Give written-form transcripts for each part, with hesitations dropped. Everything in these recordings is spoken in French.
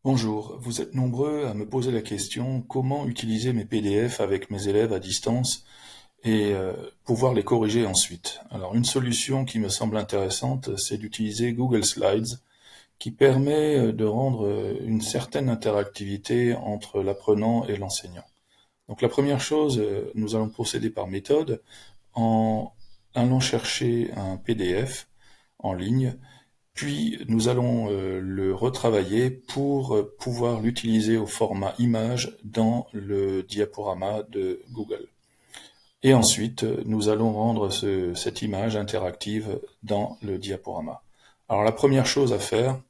Bonjour, vous êtes nombreux à me poser la question comment utiliser mes PDF avec mes élèves à distance et pouvoir les corriger ensuite. Alors une solution qui me semble intéressante, c'est d'utiliser Google Slides qui permet de rendre une certaine interactivité entre l'apprenant et l'enseignant. Donc la première chose, nous allons procéder par méthode en allant chercher un PDF en ligne, puis nous allons le retravailler pour pouvoir l'utiliser au format image dans le diaporama de Google. Et ensuite, nous allons rendre cette image interactive dans le diaporama. Alors la première chose à faire,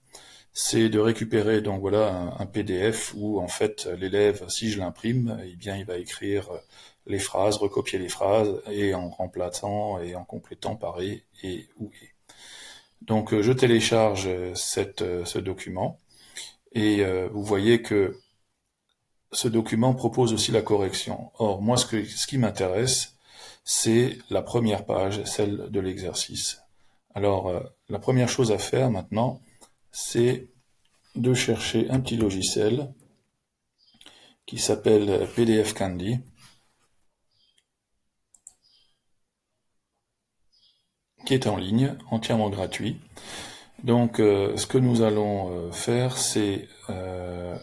c'est de récupérer donc voilà un PDF où en fait l'élève, si je l'imprime, eh bien il va écrire les phrases, recopier les phrases et en remplaçant et en complétant par et ou et. Donc je télécharge ce document et vous voyez que ce document propose aussi la correction. Or, moi, ce qui m'intéresse, c'est la première page, celle de l'exercice. Alors, la première chose à faire maintenant, c'est de chercher un petit logiciel qui s'appelle PDF Candy, qui est en ligne, entièrement gratuit. Donc, ce que nous allons faire, c'est de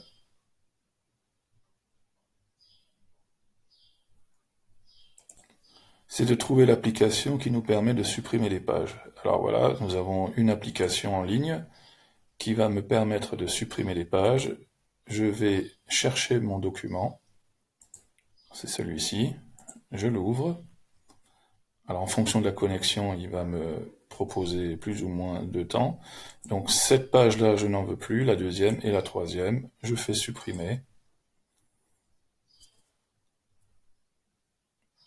trouver l'application qui nous permet de supprimer les pages. Alors voilà, nous avons une application en ligne qui va me permettre de supprimer les pages. Je vais chercher mon document, c'est celui-ci, je l'ouvre. Alors en fonction de la connexion, il va me proposer plus ou moins de temps. Donc cette page-là, je n'en veux plus, la deuxième et la troisième, je fais supprimer.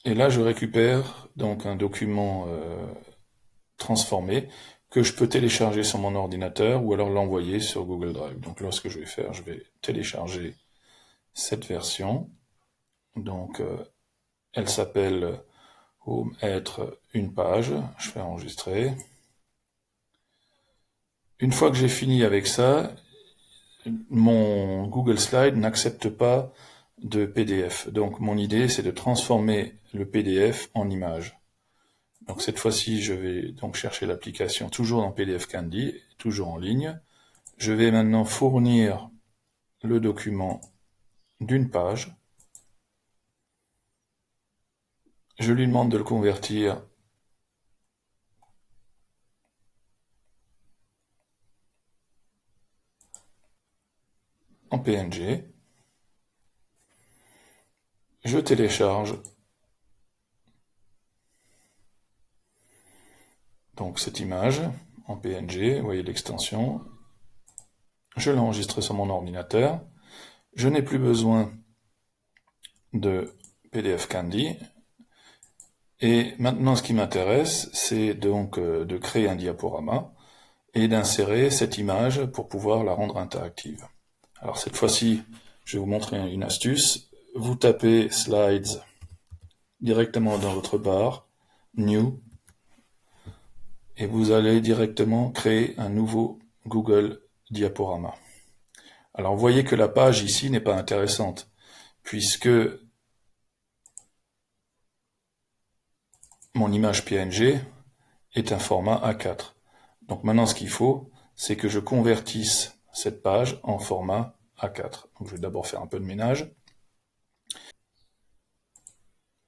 Et là, je récupère donc un document transformé que je peux télécharger sur mon ordinateur ou alors l'envoyer sur Google Drive. Donc là, ce que je vais faire, je vais télécharger cette version. Donc elle s'appelle Home être une page. Je fais enregistrer. Une fois que j'ai fini avec ça, mon Google Slide n'accepte pas de PDF. Donc mon idée, c'est de transformer le PDF en image. Donc cette fois-ci, je vais donc chercher l'application toujours dans PDF Candy, toujours en ligne. Je vais maintenant fournir le document d'une page. Je lui demande de le convertir en PNG. Je télécharge donc cette image en PNG, vous voyez l'extension. Je l'enregistre sur mon ordinateur. Je n'ai plus besoin de PDF Candy. Et maintenant, ce qui m'intéresse, c'est donc de créer un diaporama et d'insérer cette image pour pouvoir la rendre interactive. Alors cette fois-ci, je vais vous montrer une astuce. Vous tapez Slides directement dans votre barre, New, et vous allez directement créer un nouveau Google Diaporama. Alors vous voyez que la page ici n'est pas intéressante, puisque mon image PNG est un format A4. Donc maintenant ce qu'il faut, c'est que je convertisse cette page en format A4. Donc je vais d'abord faire un peu de ménage.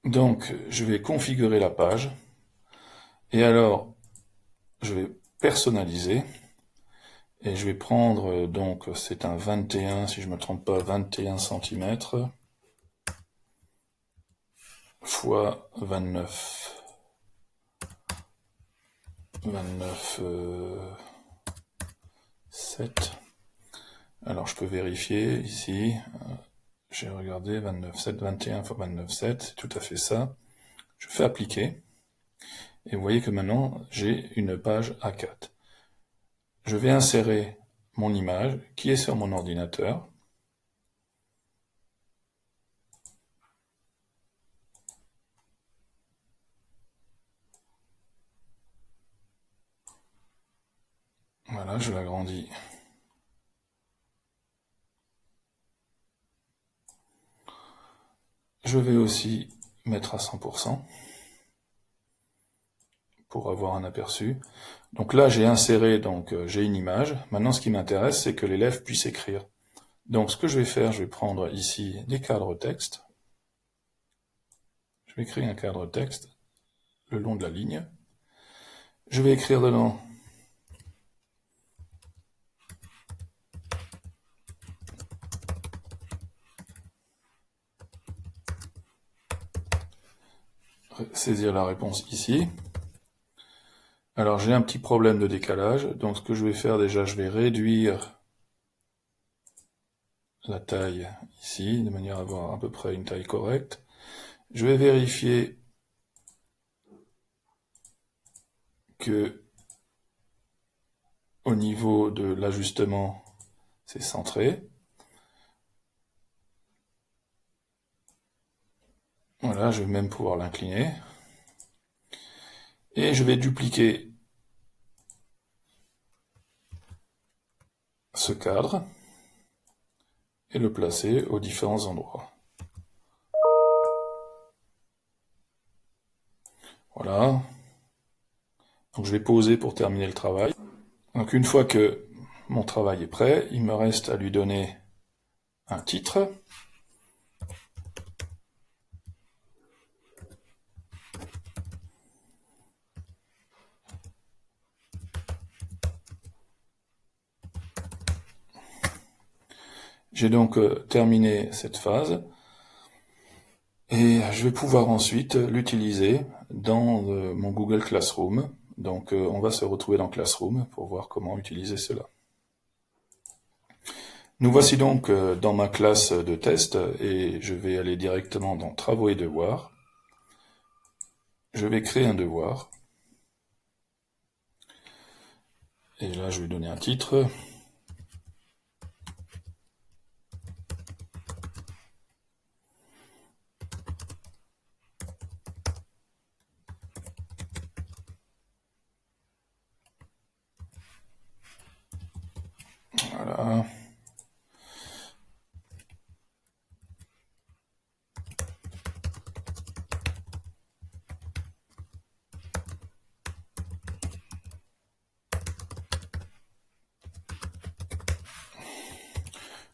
Donc je vais configurer la page, et alors je vais personnaliser, et je vais prendre, donc c'est un 21, si je ne me trompe pas, 21 cm fois 29, 29, 7. Alors je peux vérifier ici, j'ai regardé 29, 7, 21 fois 29, 7, c'est tout à fait ça. Je fais appliquer, et vous voyez que maintenant j'ai une page A4. Je vais insérer mon image qui est sur mon ordinateur. Voilà, je l'agrandis Je vais aussi mettre à 100% pour avoir un aperçu. Donc là, j'ai inséré, j'ai une image. Maintenant, ce qui m'intéresse, c'est que l'élève puisse écrire. Donc, ce que je vais faire, je vais prendre ici des cadres texte. Je vais créer un cadre texte le long de la ligne. Je vais écrire dedans saisir la réponse ici. Alors j'ai un petit problème de décalage, donc ce que je vais faire déjà, je vais réduire la taille ici, de manière à avoir à peu près une taille correcte. Je vais vérifier que au niveau de l'ajustement, c'est centré. Voilà, je vais même pouvoir l'incliner. Et je vais dupliquer ce cadre et le placer aux différents endroits. Voilà. Donc je vais poser pour terminer le travail. Donc une fois que mon travail est prêt, il me reste à lui donner un titre. J'ai donc terminé cette phase et je vais pouvoir ensuite l'utiliser dans mon Google Classroom. Donc on va se retrouver dans Classroom pour voir comment utiliser cela. Nous voici donc dans ma classe de test et je vais aller directement dans Travaux et devoirs. Je vais créer un devoir. Et là, je vais donner un titre. Voilà.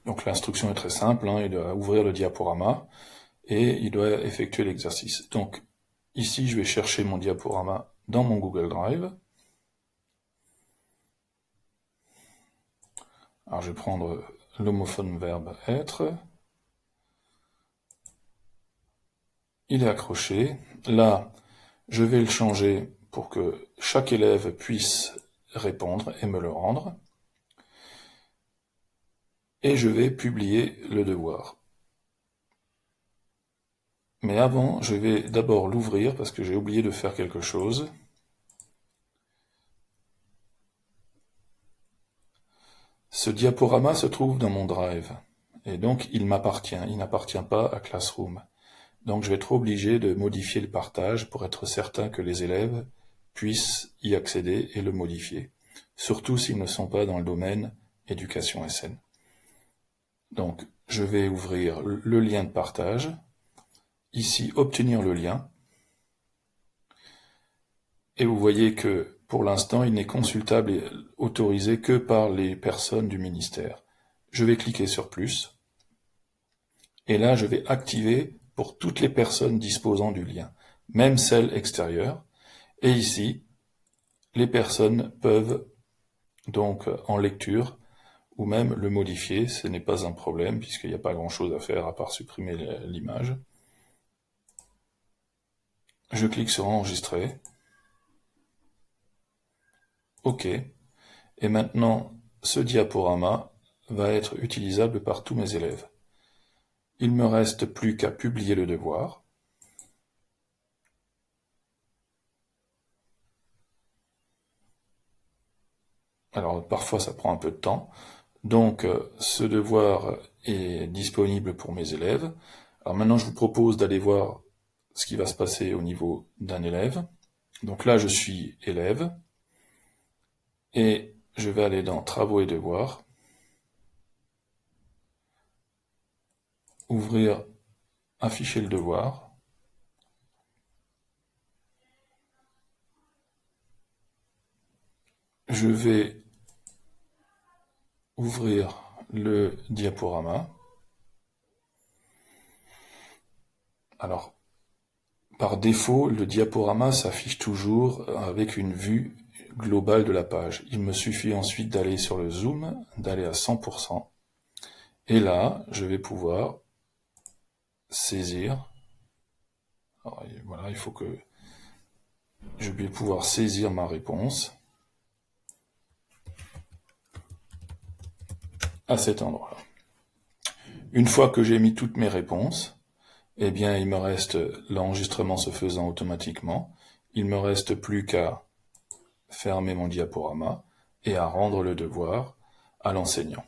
Donc l'instruction est très simple, hein, il doit ouvrir le diaporama et il doit effectuer l'exercice. Donc ici, je vais chercher mon diaporama dans mon Google Drive. Alors je vais prendre l'homophone verbe être. Il est accroché. Là, je vais le changer pour que chaque élève puisse répondre et me le rendre. Et je vais publier le devoir. Mais avant, je vais d'abord l'ouvrir parce que j'ai oublié de faire quelque chose. Ce diaporama se trouve dans mon Drive. Et donc, il m'appartient. Il n'appartient pas à Classroom. Donc, je vais être obligé de modifier le partage pour être certain que les élèves puissent y accéder et le modifier. Surtout s'ils ne sont pas dans le domaine éducation SN. Donc, je vais ouvrir le lien de partage. Ici, obtenir le lien. Et vous voyez que, pour l'instant, il n'est consultable et autorisé que par les personnes du ministère. Je vais cliquer sur plus. Et là, je vais activer pour toutes les personnes disposant du lien, même celles extérieures. Et ici, les personnes peuvent donc en lecture ou même le modifier. Ce n'est pas un problème puisqu'il n'y a pas grand-chose à faire à part supprimer l'image. Je clique sur enregistrer. OK. Et maintenant, ce diaporama va être utilisable par tous mes élèves. Il me reste plus qu'à publier le devoir. Alors parfois ça prend un peu de temps. Donc ce devoir est disponible pour mes élèves. Alors maintenant je vous propose d'aller voir ce qui va se passer au niveau d'un élève. Donc là je suis élève et je vais aller dans Travaux et devoirs, ouvrir afficher le devoir. Je vais ouvrir le diaporama. Alors, par défaut, le diaporama s'affiche toujours avec une vue globale de la page. Il me suffit ensuite d'aller sur le zoom, d'aller à 100%. Et là, je vais pouvoir saisir. Alors, voilà, il faut que je vais pouvoir saisir ma réponse à cet endroit-là. Une fois que j'ai mis toutes mes réponses, eh bien, il me reste, l'enregistrement se faisant automatiquement, il me reste plus qu'à fermer mon diaporama et à rendre le devoir à l'enseignant.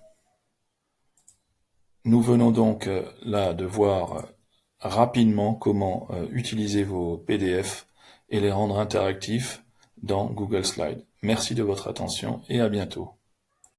Nous venons donc là de voir rapidement comment utiliser vos PDF et les rendre interactifs dans Google Slides. Merci de votre attention et à bientôt.